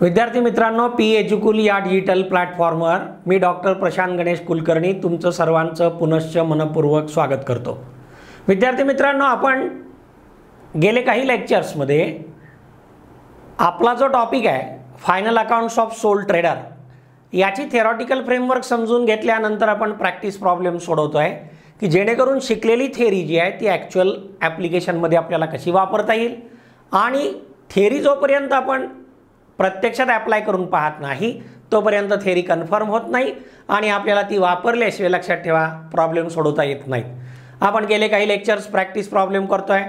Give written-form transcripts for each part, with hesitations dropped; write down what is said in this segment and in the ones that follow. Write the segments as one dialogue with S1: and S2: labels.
S1: विद्यार्थी मित्रांनो, पी एज्युकुल या डिजिटल प्लॅटफॉर्मवर मी डॉक्टर प्रशांत गणेश कुलकर्णी तुमचं सर्वांचं पुनश्च मनपूर्वक स्वागत करतो। विद्यार्थी मित्रांनो, आपण गेले काही लेक्चर्समध्ये आपला जो टॉपिक आहे final accounts of soul trader याची थेरॉटिकल फ्रेमवर्क समजून घेतल्यानंतर आपण प्रॅक्टिस प्रॉब्लेम सोडवतोय की जेणेकरून शिकलेली थेरी जी आहे ती ॲक्च्युअल ॲप्लिकेशनमध्ये आपल्याला कशी वापरता येईल आणि थेरी जोपर्यंत आपण प्रत्यक्षात अप्लाय करून पाहत नाही तोपर्यंत थेरी कन्फर्म होत नाही आणि आपल्याला ती वापरल्याशिवाय लक्षात ठेवा प्रॉब्लेम सोडवता येत नाहीत। आपण गेले काही लेक्चर्स प्रॅक्टिस प्रॉब्लेम करतोय।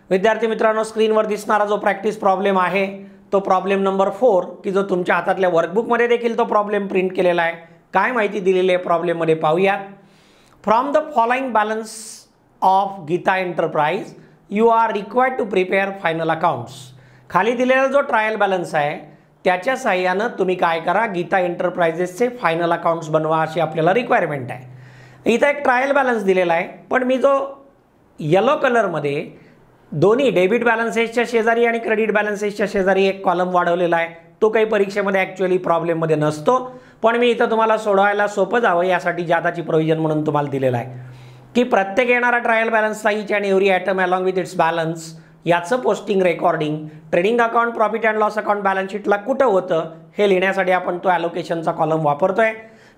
S1: विद्यार्थी मित्रांनो, स्क्रीनवर दिसणारा जो प्रॅक्टिस प्रॉब्लेम आहे तो प्रॉब्लेम नंबर 4 की जो तुमच्या हातातल्या वर्कबुकमध्ये देखील तो प्रॉब्लेम प्रिंट केलेला आहे। काय माहिती दिलेली आहे प्रॉब्लेममध्ये पाहूया। From the following balance of Geeta enterprise you are required to prepare final accounts. खाली दिलेला जो ट्रायल बॅलन्स आहे त्याच्या साहाय्याने तुम्ही काय करा, गीता एंटरप्राइजेसचे फायनल अकाउंट्स बनवा अशी आपल्याला रिक्वायरमेंट आहे। इथं एक ट्रायल बॅलन्स दिलेला आहे, पण मी जो येलो कलरमध्ये दोन्ही डेबिट बॅलन्सेसच्या शेजारी आणि क्रेडिट बॅलन्सेसच्या शेजारी एक कॉलम वाढवलेला आहे तो काही परीक्षेमध्ये ॲक्च्युअली प्रॉब्लेममध्ये नसतो, पण मी इथं तुम्हाला सोडवायला सोपं जावं यासाठी जादाची प्रोव्हिजन म्हणून तुम्हाला दिलेला आहे की प्रत्येक येणारा ट्रायल बॅलन्सचा each and every item along with its balance याचं posting recording trading account profit and loss account balance शीटला कुठं होतं हे लिहिण्यासाठी आपण तो ॲलोकेशनचा कॉलम वापरतोय।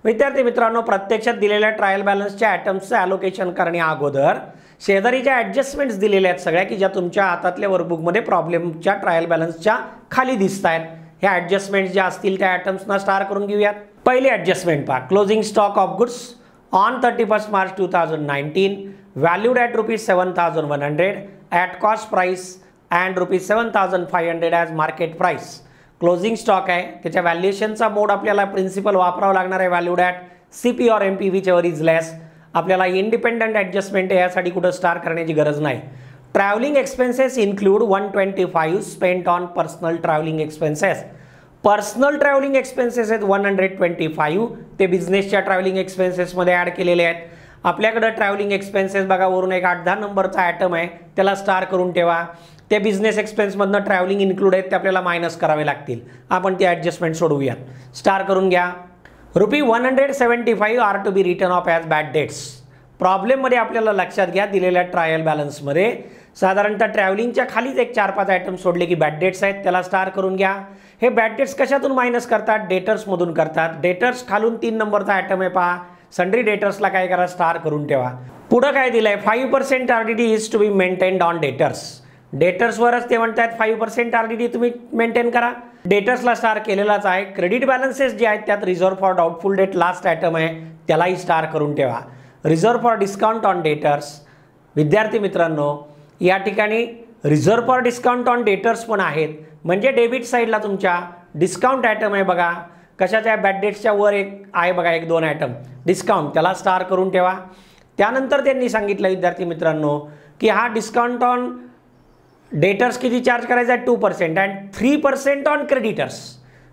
S1: विद्यार्थी मित्रांनो, प्रत्यक्षात दिलेल्या ट्रायल बॅलन्सच्या आयटम्सचं ॲलोकेशन करण्या अगोदर शेजारीच्या ॲडजस्टमेंट्स दिलेल्या आहेत सगळ्या की ज्या तुमच्या हातातल्या वर्कबुकमध्ये प्रॉब्लेमच्या ट्रायल बॅलन्सच्या खाली दिसत आहेत। ह्या ॲडजस्टमेंट्स ज्या असतील त्या आयटम्सना स्टार करून घेऊयात। पहिली ॲडजस्टमेंट पहा, closing stock of goods on 31 March 2019 valued at ₹7,100 at cost price and ₹7,500 as market price। Closing stock आहे, त्याच्या व्हॅल्युएशनचा मोड आपल्याला प्रिन्सिपल वापरावा लागणार आहे व्हॅल्यूड ॲट CP और MP whichever is less। आपल्याला इंडिपेंडंट ॲडजस्टमेंट आहे यासाठी कुठं स्टार करण्याची गरज नाही। Travelling expenses include 125 spent on personal travelling expenses. Personal travelling expenses आहेत 125, ते बिझनेसच्या ट्रॅव्हलिंग एक्सपेन्सेसमध्ये ॲड केलेले आहेत। आपल्याकडे ट्रॅव्हलिंग एक्सपेन्सेस बघा वरून एक 8-10 नंबरचा आयटम आहे त्याला स्टार करून ठेवा। ते बिझनेस एक्सपेन्समधनं ट्रॅव्हलिंग इन्क्लूड आहेत ते आपल्याला मायनस करावे लागतील। आपण ती ॲडजस्टमेंट सोडवूयात। स्टार करून घ्या। ₹175 are to be return off as bad debts. प्रॉब्लेममध्ये आपल्याला लक्षात घ्या दिलेल्या ट्रायल बॅलन्समध्ये साधारणतः ट्रॅव्हलिंगच्या खालीच एक 4-5 आयटम सोडले की बॅड डेट्स आहेत त्याला स्टार करून घ्या। हे बॅड डेट्स कशातून मायनस करतात? डेटर्समधून करतात। डेटर्स खालून 3 नंबरचा आयटम आहे पहा, सन्ड्री डेटर्सला काय करा स्टार करून ठेवा। पुढं काय दिलंय 5% RDD is to be maintained on debtors. डेटर्सवरच ते म्हणतात 5% RDD तुम्ही मेंटेन करा। डेटर्सला स्टार केलेलाच आहे। क्रेडिट बॅलन्सेस जे आहेत त्यात reserve for doubtful debt last item आहे त्यालाही स्टार करून ठेवा। Reserve for discount on debtors, विद्यार्थी मित्रांनो या ठिकाणी reserve for discount on debtors पण आहेत, म्हणजे डेबिट साईडला तुमच्या डिस्काउंट आयटम आहे बघा, कशाच्या बॅड डेट्सच्या वर एक आहे बघा 1-2 आयटम डिस्काउंट, त्याला स्टार करून ठेवा। त्यानंतर त्यांनी सांगितलं विद्यार्थी मित्रांनो की हा डिस्काउंट ऑन डेटर्स किती चार्ज करायचा आहे 2% अँड 3% ऑन क्रेडिटर्स,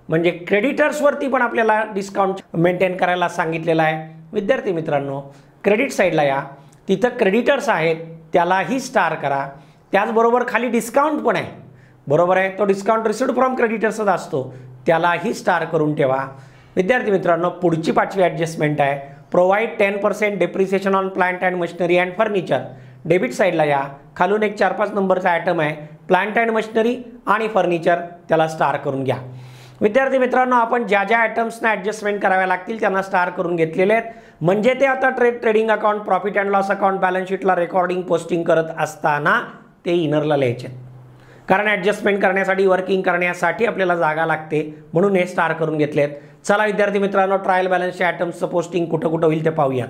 S1: म्हणजे क्रेडिटर्सवरती पण आपल्याला डिस्काउंट मेंटेन करायला सांगितलेलं आहे। विद्यार्थी मित्रांनो क्रेडिट साईडला या, तिथं क्रेडिटर्स आहेत त्यालाही स्टार करा। त्याचबरोबर खाली डिस्काउंट पण आहे, बरोबर आहे, तो डिस्काउंट रिसिव्ड फ्रॉम क्रेडिटर्सच असतो त्यालाही स्टार करून ठेवा। विद्यार्थी मित्रांनो पुढची 5वी ॲडजस्टमेंट आहे, provide 10% depreciation on plant and machinery and furniture. Debit साईडला या, खालून एक 4-5 नंबरचा आयटम आहे प्लांट अँड मशिनरी आणि फर्निचर, त्याला स्टार करून घ्या। विद्यार्थी मित्रांनो आपण ज्या ज्या आयटम्सना ॲडजस्टमेंट कराव्या लागतील त्यांना स्टार करून घेतलेले आहेत, म्हणजे ते आता trading account profit and loss account balance शीटला रेकॉर्डिंग पोस्टिंग करत असताना ते इनरला लिहायचे, कारण ॲडजस्टमेंट करण्यासाठी वर्किंग करण्यासाठी आपल्याला जागा लागते म्हणून हे स्टार करून घेतलेत। चला विद्यार्थी मित्रांनो ट्रायल बॅलन्सच्या आयटम्सचं पोस्टिंग कुठं कुठं होईल ते पाहूयात।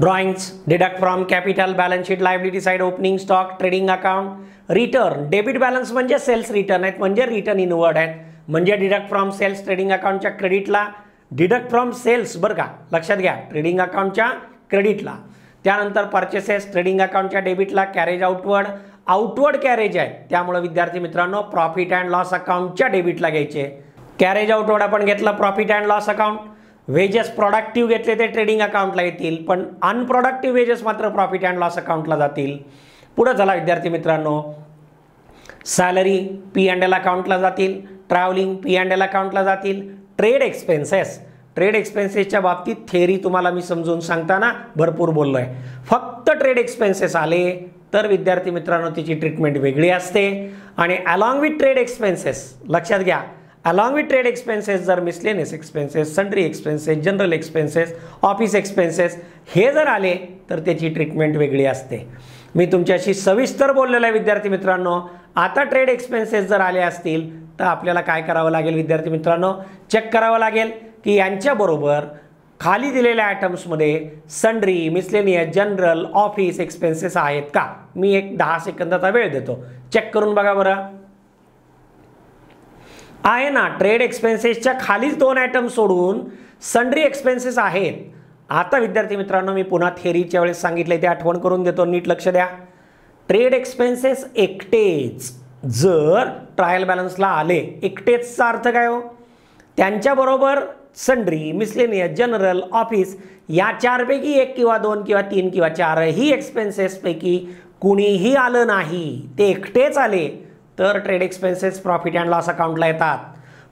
S1: Drawings, deduct from capital, balance sheet, liability side, opening stock, trading account, return. Debit balance म्हणजे सेल्स रिटर्न आहेत, म्हणजे रिटर्न इनवर्ड आहेत, म्हणजे डिडक्ट फ्रॉम सेल्स ट्रेडिंग अकाउंटच्या क्रेडिटला, डिडक्ट फ्रॉम सेल्स बरं का लक्षात घ्या ट्रेडिंग अकाउंटच्या क्रेडिटला। त्यानंतर परचेसेस ट्रेडिंग अकाउंटच्या डेबिटला, कॅरेज आउटवर्ड कॅरेज आहे त्यामुळे विद्यार्थी मित्रांनो प्रॉफिट अँड लॉस अकाउंटच्या डेबिटला घ्यायचे। कॅरेज आउटवर्ड आपण घेतलं profit and loss account. Wedges productive घेतले ते ट्रेडिंग अकाउंटला येतील, पण अनप्रोडक्टिव्ह वेजेस मात्र प्रॉफिट अँड लॉस अकाउंटला जातील। पुढे चला विद्यार्थी मित्रांनो, सॅलरी P&L अकाउंटला जातील, ट्रॅव्हलिंग P&L अकाउंटला जातील. ट्रेड एक्सपेन्सेसच्या बाबतीत थेअरी तुम्हाला मी समजून सांगताना भरपूर बोललो आहे. फक्त ट्रेड एक्सपेन्सेस आले तर विद्यार्थी मित्रांनो त्याची ट्रीटमेंट वेगळी असते. आणि अलॉंग विथ ट्रेड एक्सपेन्सेस लक्षात घ्या, अलॉंग विथ ट्रेड एक्सपेन्सेस जर miscellaneous expenses, sundry expenses, general expenses, office expenses हे जर आले तर त्याची ट्रीटमेंट वेगळी असते. मी तुमच्याशी सविस्तर बोललेलो आहे विद्यार्थी मित्रांनो. आता ट्रेड एक्सपेन्सेस जर आले असतील तर आपल्याला काय करावं लागेल विद्यार्थी मित्रांनो, चेक करावं लागेल की यांच्याबरोबर खाली दिलेल्या आयटम्समध्ये sundry, miscellaneous, general, office expenses आहेत का. मी एक 10 सेकंदाचा वेळ देतो, चेक करून बघा बरं. आहे ना, ट्रेड एक्सपेन्सेसच्या खालीच 2 आयटम सोडून सन्ड्री एक्सपेन्सेस आहेत. आता विद्यार्थी मित्रांनो मी पुन्हा थेअरीच्या वेळेस सांगितले ते आठवण करून देतो, नीट लक्ष द्या. ट्रेड एक्सपेन्सेस एकटेच जर ट्रायल बॅलन्सला आले, एकटेचचा अर्थ काय हो, त्यांच्याबरोबर सन्ड्री, मिसलेनियस, जनरल, ऑफिस या 4 पैकी 1 किंवा 2 किंवा 3 किंवा 4 ही एक्सपेन्सेसपैकी कुणीही आलं नाही, ते एकटेच आले तर trade expenses profit and loss अकाउंटला येतात.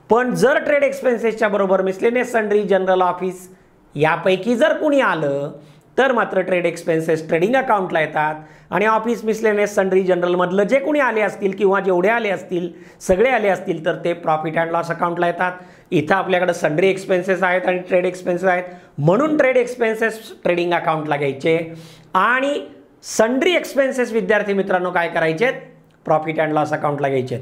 S1: पण जर ट्रेड एक्सपेन्सेसच्या बरोबर मिसलेनियस, सन्ड्री, जनरल, ऑफिस यापैकी जर कुणी आलं तर मात्र ट्रेड एक्सपेन्सेस ट्रेडिंग अकाउंटला येतात. आणि ऑफिस, मिसलेनियस, सन्ड्री, जनरलमधलं जे कुणी आले असतील किंवा जेवढे आले असतील सगळे आले असतील तर ते प्रॉफिट अँड लॉस अकाउंटला येतात. इथं आपल्याकडे सन्ड्री एक्सपेन्सेस आहेत आणि ट्रेड एक्सपेन्सेस आहेत म्हणून ट्रेड एक्सपेन्सेस ट्रेडिंग अकाउंटला घ्यायचे आणि सन्ड्री एक्सपेन्सेस विद्यार्थी मित्रांनो काय करायचे, प्रॉफिट अँड लॉस अकाउंटला घ्यायचे.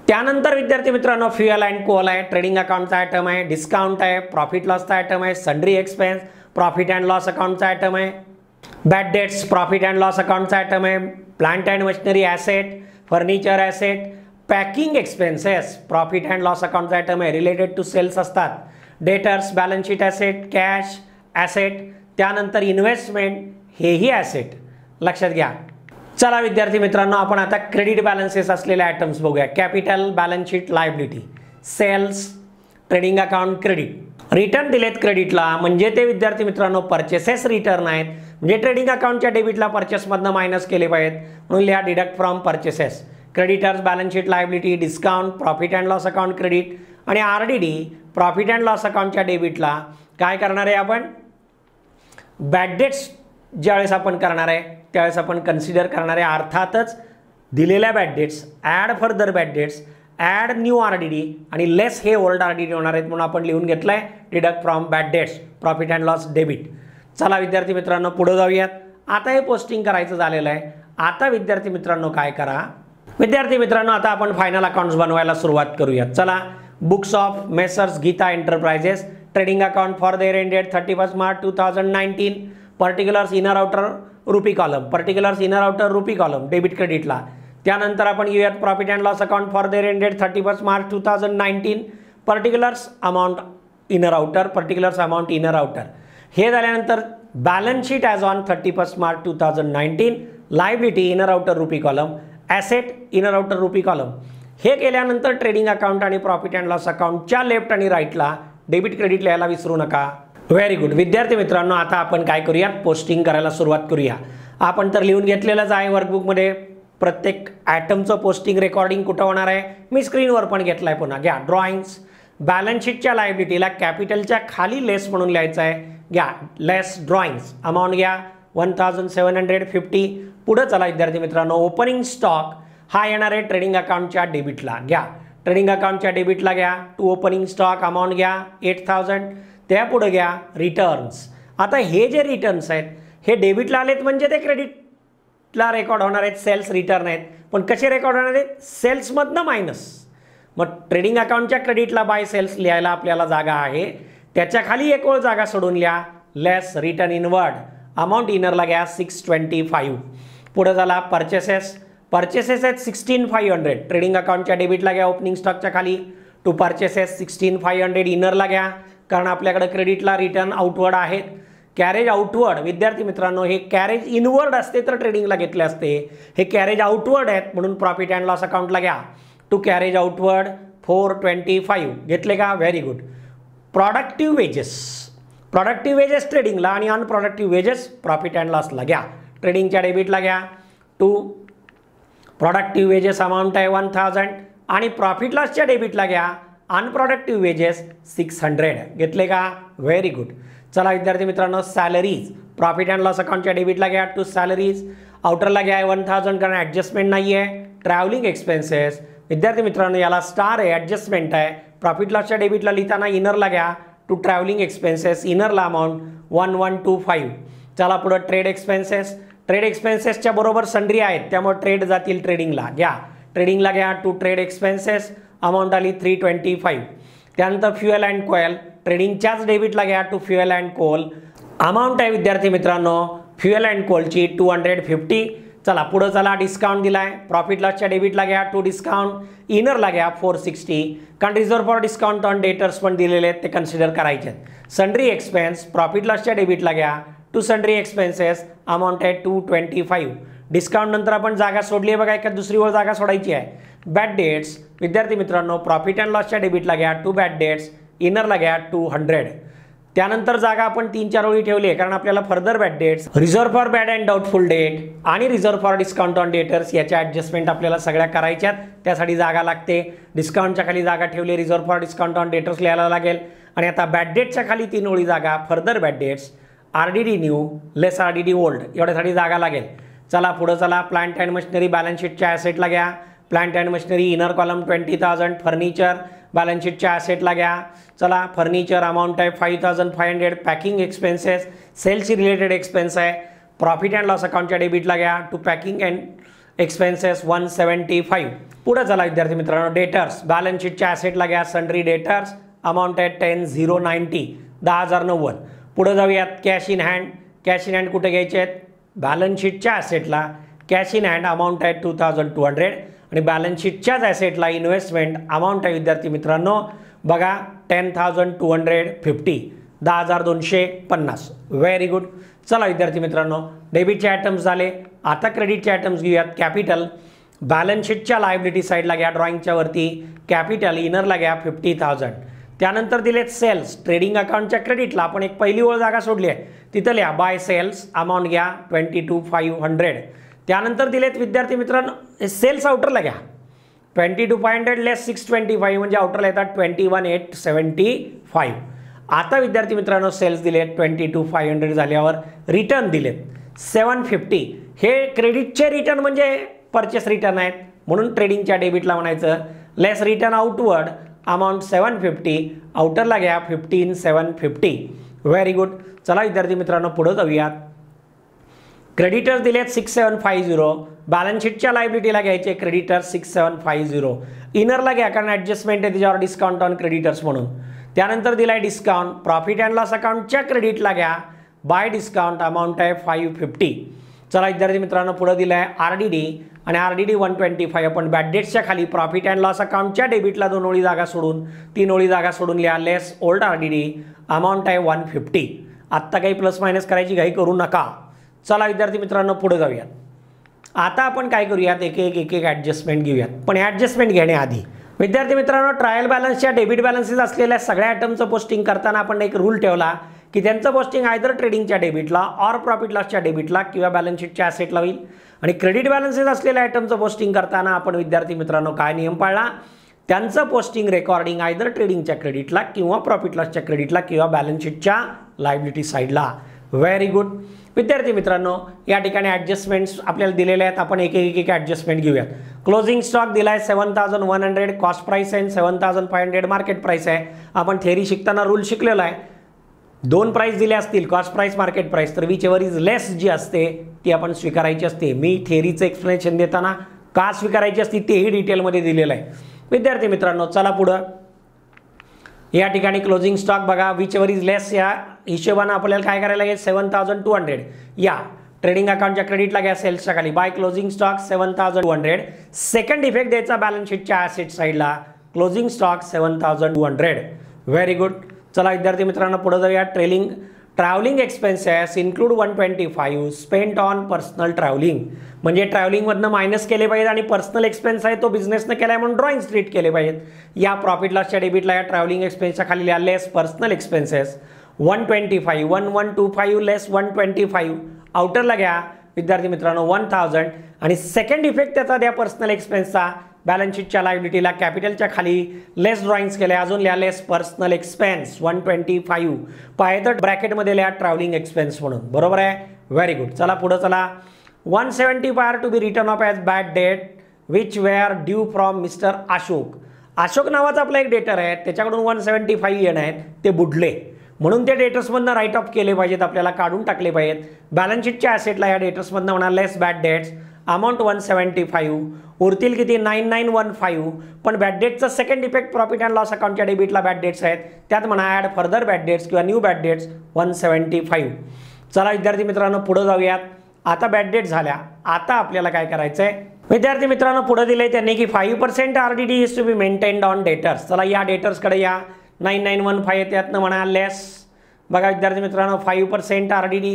S1: त्यानंतर विद्यार्थी मित्रांनो फ्युएल अँड कोल आहे, ट्रेडिंग अकाउंटचा आयटम आहे. डिस्काउंट आहे, प्रॉफिट लॉसचा आयटम आहे. Sundry expense profit and loss अकाउंटचा आयटम आहे. Bad debts profit and loss अकाउंटचा आयटम आहे. Plant and machinery asset, furniture asset, packing expenses profit and loss अकाउंटचा आयटम आहे, रिलेटेड टू सेल्स असतात. Debtors balance sheet asset, cash asset, त्यानंतर investment हेही asset लक्षात घ्या. चला विद्यार्थी मित्रांनो आपण आता क्रेडिट बॅलन्सेस असलेले आयटम्स बघूया. Capital, balance sheet, liability, sales, trading account, credit. Return दिलेत क्रेडिटला म्हणजे ते विद्यार्थी मित्रांनो परचेसेस रिटर्न आहेत, म्हणजे ट्रेडिंग अकाउंटच्या डेबिटला परचेसमधनं मायनस केले पाहिजेत म्हणून लिहा deduct from purchases. Creditors, balance sheet, liability, discount, profit and loss account, credit. आणि RDD प्रॉफिट अँड लॉस अकाउंटच्या डेबिटला काय करणार आहे आपण, बॅड डेट्स ज्यावेळेस आपण करणार आहे त्यावेळेस आपण कन्सिडर करणार आहे अर्थातच दिलेल्या bad debts, add further bad debts, add new RDD आणि लेस हे ओल्ड RDD होणार आहेत म्हणून आपण लिहून घेतलं आहे deduct from bad debts profit and loss debit. चला विद्यार्थी मित्रांनो पुढे जाऊयात. आता हे पोस्टिंग करायचं झालेलं आहे. आता विद्यार्थी मित्रांनो काय करा, विद्यार्थी मित्रांनो आता आपण फायनल अकाउंट्स बनवायला सुरुवात करूयात. चला books of Messrs Geeta enterprises, trading account for the year ended 31 March 2019, particulars inner outer rupee column, particulars inner outer rupee column debit क्रेडिटला. त्यानंतर आपण येऊयात profit and loss account for the year ended 31 March 2019, particulars amount inner outer, particulars amount inner outer. हे झाल्यानंतर balance sheet as on 31 March 2019, liability inner outer rupee column, asset inner outer rupee column. हे केल्यानंतर trading account आणि profit and loss अकाउंटच्या left आणि राईटला debit credit लिहायला विसरू नका. Very good विद्यार्थी मित्रांनो आता आपण काय करूया, पोस्टिंग करायला सुरुवात करूया. आपण तर लिहून घेतलेलंच आहे वर्कबुकमध्ये प्रत्येक ॲटमचं पोस्टिंग रेकॉर्डिंग कुठं होणार आहे, मी स्क्रीनवर पण घेतलं आहे. पुन्हा घ्या ड्रॉइंग्स, बॅलन्स शीटच्या लायबिलिटीला कॅपिटलच्या खाली लेस म्हणून लिहायचं आहे. घ्या लेस ड्रॉइंग्स, अमाऊंट घ्या 1750. पुढं चला विद्यार्थी मित्रांनो ओपनिंग स्टॉक हा येणार आहे ट्रेडिंग अकाउंटच्या डेबिटला. घ्या ट्रेडिंग अकाउंटच्या डेबिटला घ्या टू ओपनिंग स्टॉक अमाऊंट घ्या 8000. त्यापुढे घ्या रिटर्न्स. आता हे जे रिटर्न्स आहेत हे डेबिटला आलेत म्हणजे ते क्रेडिटला रेकॉर्ड होणार आहेत, सेल्स रिटर्न आहेत. पण कसे रेकॉर्ड होणार आहेत, सेल्समधनं मायनस. मग ट्रेडिंग अकाउंटच्या क्रेडिटला बाय सेल्स लिहायला आपल्याला जागा आहे, त्याच्या खाली एक ओळ जागा सोडून लिहा लेस रिटर्न इनवर्ड, अमाऊंट इनरला घ्या 625. पुढे झाला परचेसेस, परचेसेस आहेत 16500. ट्रेडिंग अकाउंटच्या डेबिटला घ्या ओपनिंग स्टॉकच्या खाली टू परचेसेस 16500 इनरला घ्या कारण आपल्याकडे क्रेडिटला रिटर्न आउटवर्ड आहेत. कॅरेज आउटवर्ड विद्यार्थी मित्रांनो हे कॅरेज इनवर्ड असते तर ट्रेडिंगला घेतले असते, हे कॅरेज आउटवर्ड आहेत म्हणून प्रॉफिट अँड लॉस अकाउंटला घ्या टू कॅरेज आउटवर्ड 425 घेतले का. Very good. Productive wedges, productive wedges ट्रेडिंगला आणि अनप्रोडक्टिव्ह वेजेस प्रॉफिट अँड लॉसला घ्या. ट्रेडिंगच्या डेबिटला घ्या टू प्रोडक्टिव्ह वेजेस अमाऊंट आहे 1000 आणि प्रॉफिट लॉसच्या डेबिटला घ्या अनप्रोडक्टिव्ह वेजेस 600 घेतले का? Very good. चला विद्यार्थी मित्रांनो, सॅलरीज प्रॉफिट अँड लॉस अकाउंटच्या डेबिटला घ्या टू सॅलरीज. आउटरला घ्या 1000 कारण ॲडजस्टमेंट नाही आहे. ट्रॅव्हलिंग एक्सपेन्सेस विद्यार्थी मित्रांनो याला स्टार आहे, ॲडजस्टमेंट आहे. प्रॉफिट लॉसच्या डेबिटला लिहिताना इनरला घ्या टू ट्रॅव्हलिंग एक्सपेन्सेस. इनरला अमाऊंट 1125. चला पुढं ट्रेड एक्सपेन्सेस. ट्रेड एक्सपेन्सेसच्या बरोबर सन्ड्री आहेत त्यामुळे ट्रेड जातील ट्रेडिंगला. घ्या ट्रेडिंगला घ्या टू ट्रेड एक्सपेन्सेस. अमाऊंट आली 325. त्यानंतर फ्युएल अँड कोयल ट्रेडिंगच्याच डेबिटला घ्या to fuel and coal. Amount आहे विद्यार्थी मित्रांनो फ्युएल अँड कोलची 250. चला पुढं चला डिस्काउंट दिलाय. प्रॉफिट लॉसच्या डेबिटला घ्या टू डिस्काउंट. इनरला घ्या 460 कारण reserve for discount on debtors पण दिलेले आहेत ते कन्सिडर करायचे. सन्ड्री एक्सपेन्स प्रॉफिट लॉसच्या डेबिटला घ्या टू सन्ड्री एक्सपेन्सेस. अमाऊंट आहे 225. डिस्काउंट नंतर आपण जागा सोडली आहे बघा, एका दुसरीवर जागा सोडायची आहे. बॅड डेट्स विद्यार्थी मित्रांनो प्रॉफिट अँड लॉसच्या डेबिटला घ्या टू बॅड डेट्स. इनरला घ्या 200. त्यानंतर जागा आपण 3-4 ओळी ठेवली आहे कारण आपल्याला further bad debts, reserve for bad and doubtful debt आणि reserve for discount on debtors याच्या ॲडजस्टमेंट आपल्याला सगळ्या करायच्यात. त्यासाठी जागा लागते. डिस्काउंटच्या खाली जागा ठेवली, reserve for discount on debtors लिहायला लागेल. आणि आता बॅड डेटच्या खाली 3 ओळी जागा further bad debts, RDD new less RDD old एवढ्यासाठी जागा लागेल. चला पुढं चला. प्लांट अँड मशिनरी बॅलन्स शीटच्या ॲसेटला घ्या. Plant and machinery inner column 20,000. Furniture balance शीटच्या ॲसेटला घ्या. चला फर्निचर अमाऊंट आहे 5500. पॅकिंग एक्सपेन्सेस सेल्सची रिलेटेड एक्सपेन्स आहे. प्रॉफिट अँड लॉस अकाउंटच्या डेबिटला घ्या टू पॅकिंग अँड एक्सपेन्सेस 175. पुढं चला विद्यार्थी मित्रांनो डेटर्स बॅलन्स शीटच्या ॲसेटला घ्या सन्ड्री डेटर्स. अमाऊंट आहे 10,090 10,090. पुढं जाऊयात cash in hand. Cash in hand कुठे घ्यायचे आहेत? बॅलन्स शीटच्या ॲसेटला. कॅश इन हँड अमाऊंट आहे 2200 आणि बॅलन्स शीटच्याच ॲसेटला इन्व्हेस्टमेंट अमाऊंट आहे विद्यार्थी मित्रांनो बघा 10,250 10,250. Very good. चला विद्यार्थी मित्रांनो डेबिटचे आयटम्स झाले. आता क्रेडिटचे आयटम्स घेऊयात. कॅपिटल बॅलन्स शीटच्या लायबिलिटी साईडला घ्या ड्रॉइंगच्या वरती कॅपिटल. इनरला घ्या 50,000. त्यानंतर दिलेत सेल्स ट्रेडिंग अकाउंटच्या क्रेडिटला आपण एक पहिली ओळ जागा सोडली आहे तिथं लिहा बाय सेल्स. अमाऊंट घ्या 22,500. त्यानंतर दिलेत विद्यार्थी मित्रांनो सेल्स आउटरला घ्या 22,500 लेस 625 म्हणजे आउटरला येतात 21,875. आता विद्यार्थी मित्रांनो सेल्स दिलेत 22,500 झाल्यावर रिटर्न दिलेत 750. हे क्रेडिटचे रिटर्न म्हणजे परचेस रिटर्न आहेत म्हणून ट्रेडिंगच्या डेबिटला म्हणायचं. लेस रिटर्न आउटवर्ड अमाऊंट 750. आउटरला घ्या 15,750. Very good. चला विद्यार्थी मित्रांनो पुढे जाऊयात. क्रेडिटर्स दिलेत 6,750. बॅलन्स शीटच्या लायबिलिटीला घ्यायचे क्रेडिटर्स 6,750. इनरला घ्या कारण ॲडजस्टमेंट आहे त्याच्यावर डिस्काउंट ऑन क्रेडिटर्स म्हणून. त्यानंतर दिलाय डिस्काउंट प्रॉफिट अँड लॉस अकाउंटच्या क्रेडिटला घ्या बाय डिस्काउंट. अमाऊंट आहे 550. चला विद्यार्थी मित्रांनो पुढे दिलाय RDD आणि RDD 125. आपण बॅड डेट्सच्या खाली प्रॉफिट अँड लॉस अकाउंटच्या डेबिटला 2 ओळी जागा सोडून 3 ओळी जागा सोडून लिहा लेस ओल्ड RDD. अमाऊंट आहे 150. आत्ता काही प्लस मायनस करायची घाई करू नका. चला विद्यार्थी मित्रांनो पुढे जाऊयात. आता आपण काय करूयात एक एक ॲडजस्टमेंट घेऊयात. पण हे ॲडजस्टमेंट घेण्याआधी विद्यार्थी मित्रांनो ट्रायल बॅलन्सच्या डेबिट बॅलन्सेस असलेल्या सगळ्या आयटमचं पोस्टिंग करताना आपण एक रूल ठेवला की त्यांचं पोस्टिंग आयदर ट्रेडिंगच्या डेबिटला ऑर प्रॉफिट लॉसच्या डेबिटला किंवा बॅलन्स शीटच्या ॲसेटला होईल. आणि क्रेडिट बॅलन्सेस असलेल्या आयटमचं पोस्टिंग करताना आपण विद्यार्थी मित्रांनो काय नियम पाळला? त्यांचं पोस्टिंग रेकॉर्डिंग आयदर ट्रेडिंगच्या क्रेडिटला किंवा प्रॉफिट लॉसच्या क्रेडिटला किंवा बॅलन्स शीटच्या लायबिलिटी साईडला. Very good. विद्यार्थी मित्रांनो या ठिकाणी ॲडजस्टमेंट्स आपल्याला दिलेले आहेत. आपण एक ॲडजस्टमेंट घेऊयात. क्लोजिंग स्टॉक दिलाय 7,100. कॉस्ट प्राइस आहे 7,500. मार्केट प्राइस आहे. आपण थेअरी शिकताना रूल शिकलेला आहे. 2 प्राइस दिले असतील कॉस्ट प्राइस मार्केट प्राइस तर विच एव्हर इज लेस जी असते ती आपण स्वीकारायची असते. मी थेअरीचं एक्सप्लेनेशन देताना का स्वीकारायची असते तेही डिटेलमध्ये दिलेलं आहे. विद्यार्थी मित्रांनो चला पुढं. या ठिकाणी क्लोजिंग स्टॉक बघा विच एव्हर इज लेस या हिशोबाने आपल्याला काय करायला लागेल 7,200. या ट्रेडिंग अकाउंटच्या क्रेडिटला घ्या सेल्सच्या खाली by closing stock 7,200. Second effect द्यायचा बॅलन्स शीटच्या ॲसेट साईडला क्लोजिंग स्टॉक 7,200. Very good. चला विद्यार्थी मित्रांनो पुढे जाऊया. Travelling expenses include 125 spent on personal travelling म्हणजे ट्रॅव्हलिंगमधनं मायनस केले पाहिजेत आणि पर्सनल एक्सपेन्स आहे तो बिझनेसनं केला आहे म्हणून ड्रॉइंग स्ट्रीट केले पाहिजेत. या प्रॉफिट लॉसच्या डेबिटला या ट्रॅव्हलिंग एक्सपेन्सच्या खाली लिहा लेस पर्सनल एक्सपेन्सेस 125 1125 लेस 125. आउटरला घ्या विद्यार्थी मित्रांनो 1,000 आणि सेकंड इफेक्ट त्याचा द्या पर्सनल एक्सपेन्सचा बॅलन्स शीटच्या लायबिलिटीला कॅपिटलच्या खाली लेस ड्रॉइंग्स केले, अजून लिहा लेस पर्सनल एक्सपेन्स 125 पाहिजे तर ब्रॅकेटमध्ये लिहा ट्रॅव्हलिंग एक्सपेन्स म्हणून. बरोबर आहे, व्हेरी गुड. चला पुढे चला. 175 to be return off as bad debt which were due from mister Ashok. Ashok नावाचा आपला एक डेटर आहे, त्याच्याकडून 175 येणं आहेत, ते बुडले म्हणून ते डेटर्समधनं राईट ऑफ केले पाहिजेत, आपल्याला काढून टाकले पाहिजेत. बॅलन्स शीटच्या ॲसेटला या डेटर्समधनं म्हणा लेस बॅड डेट्स अमाऊंट 175 उरतील किती 9915. पण बॅड डेटचा second effect profit and loss अकाउंटच्या डेबिटला बॅड डेट्स आहेत, त्यात म्हणा ॲड फर्दर बॅड डेट्स किंवा न्यू बॅड डेट्स 175. चला विद्यार्थी मित्रांनो पुढे जाऊयात. आता बॅड डेट झाल्या, आता आपल्याला काय करायचं आहे विद्यार्थी मित्रांनो, पुढे दिले त्यांनी की 5% RDD is to be maintained on debtors. चला या डेटर्सकडे या. 9915 त्यातनं म्हणा लेस. बघा विद्यार्थी मित्रांनो 5% RDD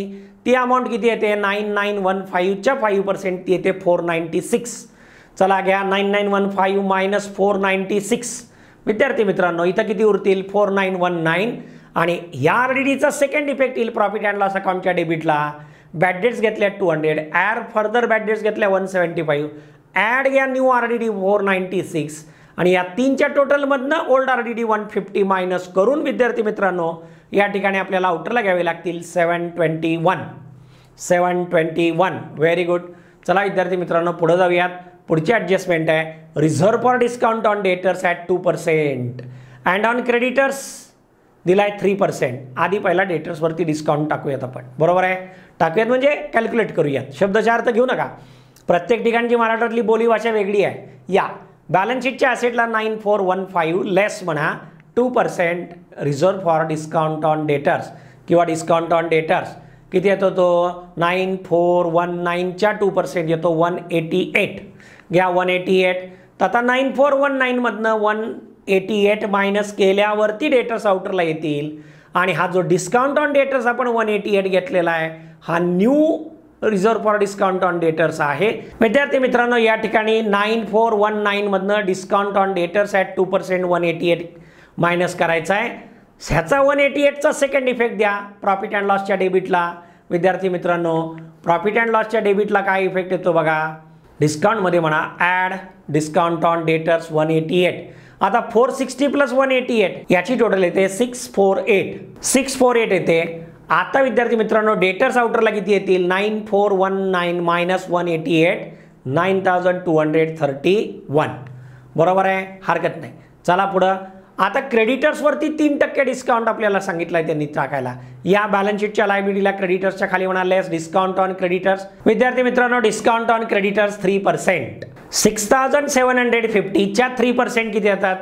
S1: ती अमाऊंट किती येते 9915च्या 5% ती येते 496. चला घ्या 9915 मायनस 496. विद्यार्थी मित्रांनो इथं किती उरतील 4919. आणि या RDDचा सेकंड इफेक्ट येईल प्रॉफिट अँड लॉस अकाउंटच्या डेबिटला. बॅड डेट्स घेतल्या 200, ॲड फर्दर बॅड डेट्स घेतल्या 175, ॲड घ्या न्यू RDD 496 आणि या तीनच्या टोटलमधनं ओल्ड RDD 150 मायनस करून विद्यार्थी मित्रांनो या ठिकाणी आपल्याला आउटरला घ्यावे लागतील 721. Very good. चला विद्यार्थी मित्रांनो पुढे जाऊयात. पुढची ॲडजस्टमेंट आहे reserve for discount on debtors at 2% and on creditors दिलाय 3%. आधी पहिला डेटर्सवरती डिस्काउंट टाकूयात आपण. बरोबर आहे, टाकूयात म्हणजे कॅल्क्युलेट करूयात, शब्दचा अर्थ घेऊ नका. प्रत्येक ठिकाणची मराठीतली बोली भाषा वेगळी आहे. या बॅलन्स शीटच्या ॲसेटला 9415 लेस म्हणा 2% reserve for discount on debtors किंवा डिस्काउंट ऑन डेटर्स किती येतो तो 9419च्या 2% येतो 188. घ्या 188. तर आता 9419 मधनं 188 मायनस केल्यावरती डेटर्स आउटरला येतील आणि हा जो डिस्काउंट ऑन डेटर्स आपण 188 घेतलेला आहे हा new reserve for discount on debtors आहे. विद्यार्थी मित्रांनो या ठिकाणी 9419 मधनं discount on debtors at 2% 188 minus करायचा आहे. ह्याचा 188चा सेकंड इफेक्ट द्या प्रॉफिट अँड लॉसच्या डेबिटला. विद्यार्थी मित्रांनो प्रॉफिट अँड लॉसच्या डेबिटला काय इफेक्ट येतो बघा, डिस्काउंटमध्ये म्हणा ॲड डिस्काउंट ऑन डेटर्स 188. आता 460 प्लस 188 याची टोटल येते 648 येते. आता विद्यार्थी मित्रांनो डेटर्स आउटरला किती येतील 9419 मायनस 188 9231. बरोबर आहे, हरकत नाही. चला पुढं. आता क्रेडिटर्सवरती 3% डिस्काउंट आपल्याला सांगितलं आहे त्यांनी टाकायला. या बॅलन्स शीटच्या लायबिलिटीला क्रेडिटर्सच्या खाली म्हणा लेस डिस्काउंट ऑन क्रेडिटर्स. विद्यार्थी मित्रांनो डिस्काउंट ऑन क्रेडिटर्स 3%. 6750च्या 3% किती येतात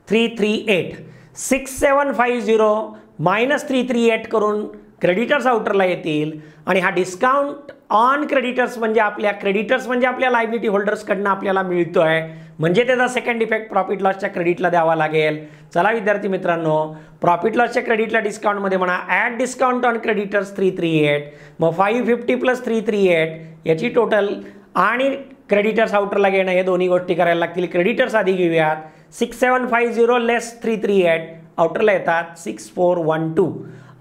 S1: 338. 6750 मायनस 338 करून क्रेडिटर्स आउटरला येतील आणि हा डिस्काउंट ऑन क्रेडिटर्स म्हणजे आपल्या लायबिलिटी होल्डर्सकडनं आपल्याला मिळतो आहे म्हणजे त्याचा सेकंड इफेक्ट प्रॉफिट लॉसच्या क्रेडिटला द्यावा लागेल. चला विद्यार्थी मित्रांनो प्रॉफिट लॉसच्या क्रेडिटला डिस्काउंटमध्ये म्हणा ॲड डिस्काउंट ऑन क्रेडिटर्स 338. मग 550 प्लस 338 याची टोटल आणि क्रेडिटर्स आउटरला घेणं हे दोन्ही गोष्टी करायला लागतील. क्रेडिटर्स आधी घेऊयात. 6750 लेस 338 आउटरला येतात 6412.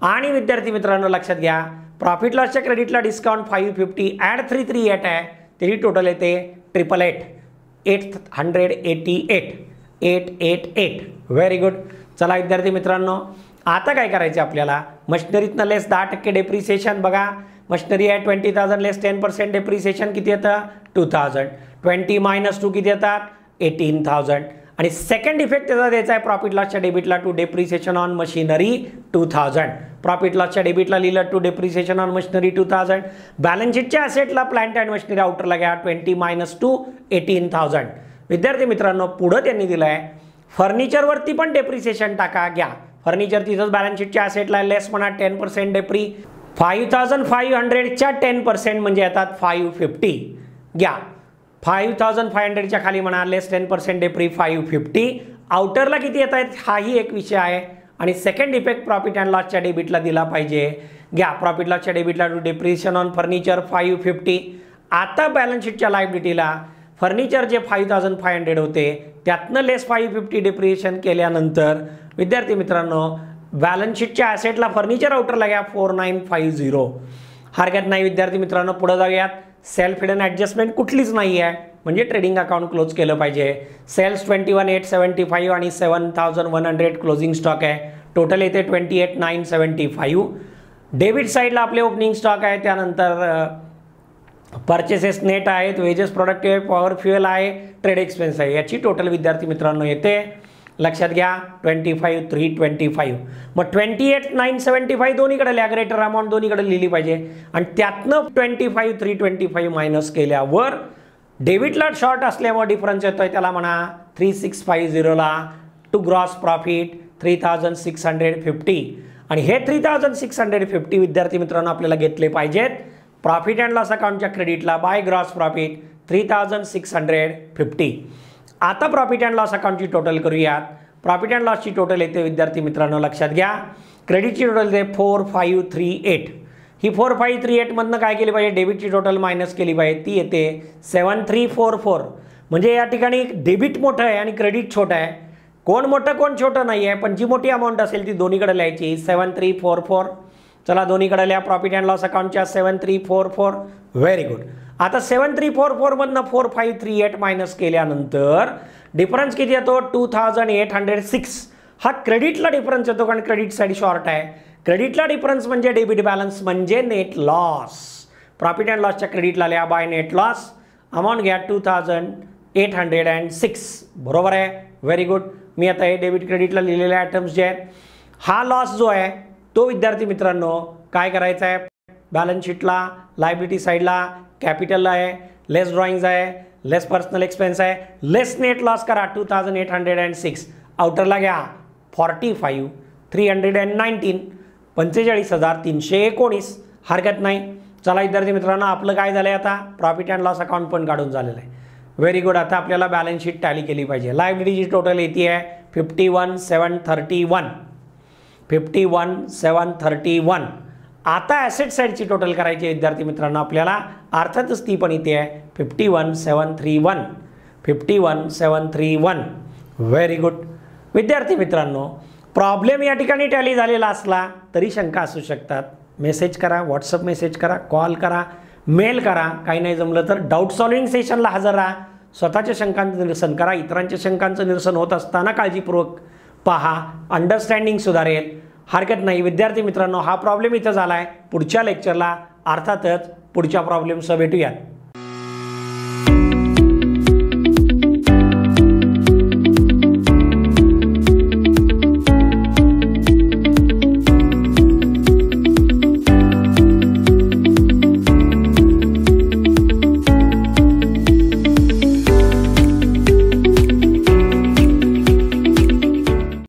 S1: आणि विद्यार्थी मित्रांनो लक्षात घ्या प्रॉफिट लॉसच्या क्रेडिटला डिस्काउंट 550 ॲड 338 आहे त्याची टोटल येते 888. Very good. चला विद्यार्थी मित्रांनो आता काय करायचं आपल्याला मशिनरीतनं लेस 10% डेप्रिसिएशन. बघा मशिनरी आहे 20,000 लेस 10% डेप्रिसिएशन किती येतं 2000. 20 मायनस 2 किती येतात 18,000. आणि सेकंड इफेक्ट त्याचा द्यायचा आहे प्रॉफिट लॉसच्या डेबिटला to depreciation on machinery 2000. Profit लॉसच्या डेबिटला लिहिलं to depreciation on machinery 2000. Balance शीटच्या ॲसेटला प्लांट अँड मशिनरी आउटरला घ्या 20 मायनस 2 18,000. विद्यार्थी मित्रांनो पुढं त्यांनी दिलं आहे फर्निचरवरती पण डेप्रिसिएशन टाका. घ्या फर्निचर तिथंच बॅलन्स शीटच्या ॲसेटला लेस म्हणा 10% डेप्री. 5500च्या 10% म्हणजे येतात 550. घ्या 5500च्या खाली म्हणा लेस 10% डेप्री 550. आउटरला किती येत आहेत हाही एक विषय आहे आणि सेकंड इफेक्ट प्रॉफिट अँड लॉसच्या डेबिटला दिला पाहिजे. घ्या प्रॉफिट लॉसच्या डेबिटला टू डेप्रिसिएशन ऑन फर्निचर 550. आता बॅलन्स शीटच्या लायबिलिटीला फर्निचर जे 5500 होते त्यातनं लेस 550 डेप्रिसिएशन केल्यानंतर विद्यार्थी मित्रांनो बॅलन्स शीटच्या ॲसेटला फर्निचर आउटरला घ्या 4950. हरकत नाही विद्यार्थी मित्रांनो पुढे जाऊयात. सेल्फ हिडन ॲडजस्टमेंट कुठलीच नाही आहे म्हणजे ट्रेडिंग अकाउंट क्लोज केलं पाहिजे. सेल्स 21,875 आणि 7,100 क्लोजिंग स्टॉक आहे. टोटल येते 28,975. डेबिट साईडला आपले ओपनिंग स्टॉक आहे, त्यानंतर परचेसेस नेट आहेत, वेजेस प्रोडक्टिव्ह, पॉवर फ्युएल आहे, ट्रेड एक्सपेन्स आहे. याची टोटल विद्यार्थी मित्रांनो येते, लक्षात घ्या, 25,325. मग 28,975 दोन्हीकडे ॲग्रेटर अमाऊंट दोन्हीकडे लिहिली पाहिजे आणि त्यातनं 25,325 मायनस केल्यावर डेबिटला शॉर्ट असल्यामुळे डिफरन्स येतोय, त्याला म्हणा 3650ला टू ग्रॉस प्रॉफिट 3,650. आणि हे 3,650 विद्यार्थी मित्रांनो आपल्याला घेतले पाहिजेत प्रॉफिट अँड लॉस अकाउंटच्या क्रेडिटला बाय ग्रॉस प्रॉफिट 3,650. आता प्रॉफिट अँड लॉस अकाउंटची टोटल करूयात. प्रॉफिट अँड लॉसची टोटल येते विद्यार्थी मित्रांनो, लक्षात घ्या, क्रेडिटची टोटल येते 4,538. ही 4,538 मधनं काय केली पाहिजे, डेबिटची टोटल मायनस केली पाहिजे, ती येते 7,344. म्हणजे या ठिकाणी डेबिट मोठं आहे आणि क्रेडिट छोटं आहे. कोण मोठं कोण छोटं नाही आहे, पण जी मोठी अमाऊंट असेल ती दोन्हीकडे लिहायची. 7,344. चला दोन्हीकडे लिहा प्रॉफिट अँड लॉस अकाउंटच्या 7,344. Very good. आता 7,344 मधनं 4,538 मायनस केल्यानंतर डिफरन्स किती येतो, 2,806. हा क्रेडिटला डिफरन्स येतो कारण क्रेडिट साईड शॉर्ट आहे. क्रेडिटला डिफरन्स म्हणजे डेबिट बॅलन्स म्हणजे नेट लॉस. प्रॉफिट अँड लॉसच्या क्रेडिटला लिहा बाय नेट लॉस, अमाऊंट घ्या 2,806. बरोबर आहे, व्हेरी गुड. मी आता हे डेबिट क्रेडिटला लिहिलेले आयटम्स जे आहेत, हा लॉस जो आहे तो विद्यार्थी मित्रांनो काय करायचा आहे, बॅलन्स शीटला लायबिलिटी साईडला कॅपिटल आहे, लेस ड्रॉइंग्स आहे, लेस पर्सनल एक्सपेन्स आहे, लेस नेट लॉस करा 2,806. आउटरला घ्या 45,319, 45,319. हरकत नाही. चला विद्यार्थी मित्रांनो आपलं काय झालं आहे, आता प्रॉफिट अँड लॉस अकाउंट पण काढून झालेलं आहे. Very good. आता आपल्याला बॅलन्स शीट टॅली केली पाहिजे. लायबिलिटीची टोटल येते आहे 51,731. 51,731. आता ॲसेट साईडची टोटल करायची विद्यार्थी मित्रांनो आपल्याला, अर्थातच ती पण इथे आहे 51,731. 51,731. Very good. विद्यार्थी मित्रांनो प्रॉब्लेम या ठिकाणी टॅली झालेला असला तरी शंका असू शकतात. मेसेज करा, व्हॉट्सअप मेसेज करा, कॉल करा, मेल करा. काही नाही जमलं तर डाऊट सॉल्विंग सेशनला हजर राहा. स्वतःच्या शंकांचं निरसन करा. इतरांच्या शंकांचं निरसन होत असताना काळजीपूर्वक पहा, अंडरस्टँडिंग सुधारेल. हरकत नाही. विद्यार्थी मित्रांनो हा प्रॉब्लेम इथं झाला आहे. पुढच्या लेक्चरला अर्थातच पुढच्या प्रॉब्लेमसह भेटूयात.